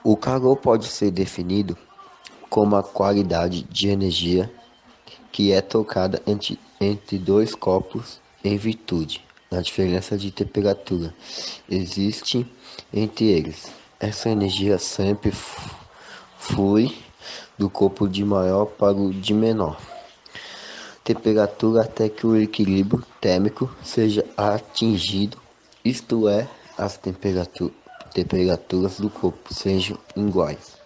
O calor pode ser definido como a qualidade de energia que é trocada entre dois corpos em virtude da diferença de temperatura existe entre eles. Essa energia sempre flui do corpo de maior para o de menor temperatura até que o equilíbrio térmico seja atingido, isto é, as temperaturas do corpo sejam iguais.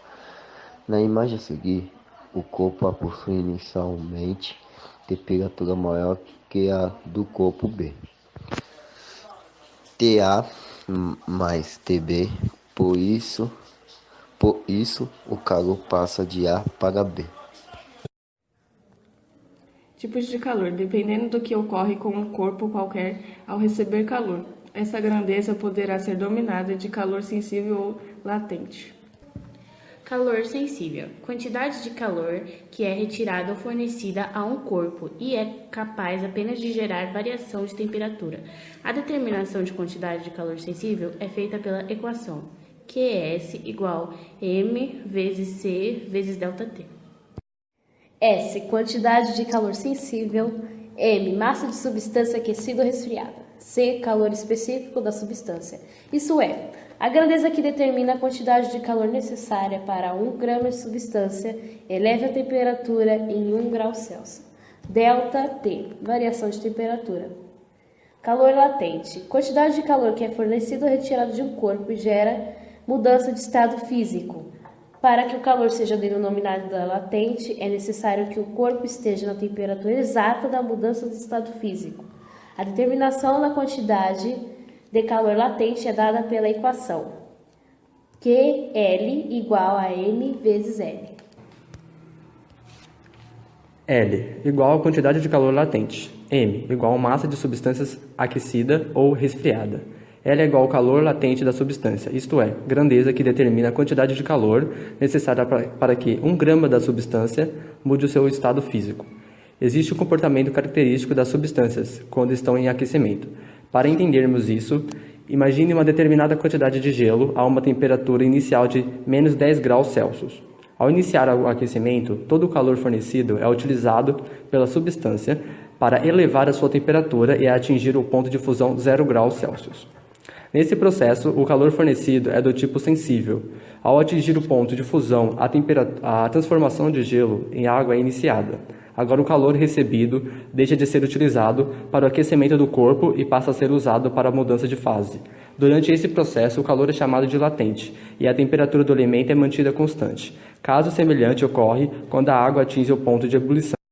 Na imagem a seguir, o corpo A possui inicialmente temperatura maior que a do corpo B. TA mais TB, por isso o calor passa de A para B. Tipos de calor, dependendo do que ocorre com um corpo qualquer ao receber calor. Essa grandeza poderá ser dominada de calor sensível ou latente. Calor sensível. Quantidade de calor que é retirada ou fornecida a um corpo e é capaz apenas de gerar variação de temperatura. A determinação de quantidade de calor sensível é feita pela equação QS igual M vezes C vezes ΔT. S. Quantidade de calor sensível. M. Massa de substância aquecida ou resfriada. C. Calor específico da substância. Isso é, a grandeza que determina a quantidade de calor necessária para 1 grama de substância eleve a temperatura em 1 grau Celsius. ΔT. Variação de temperatura. Calor latente. Quantidade de calor que é fornecido ou retirado de um corpo e gera mudança de estado físico. Para que o calor seja denominado latente, é necessário que o corpo esteja na temperatura exata da mudança de estado físico. A determinação da quantidade de calor latente é dada pela equação QL igual a M vezes L. L igual a quantidade de calor latente. M igual a massa de substâncias aquecida ou resfriada. L é igual ao calor latente da substância, isto é, grandeza que determina a quantidade de calor necessária para que 1 grama da substância mude o seu estado físico. Existe um comportamento característico das substâncias quando estão em aquecimento. Para entendermos isso, imagine uma determinada quantidade de gelo a uma temperatura inicial de menos 10 graus Celsius. Ao iniciar o aquecimento, todo o calor fornecido é utilizado pela substância para elevar a sua temperatura e atingir o ponto de fusão 0 graus Celsius. Nesse processo, o calor fornecido é do tipo sensível. Ao atingir o ponto de fusão, a transformação de gelo em água é iniciada. Agora o calor recebido deixa de ser utilizado para o aquecimento do corpo e passa a ser usado para a mudança de fase. Durante esse processo, o calor é chamado de latente e a temperatura do elemento é mantida constante. Caso semelhante ocorre quando a água atinge o ponto de ebulição.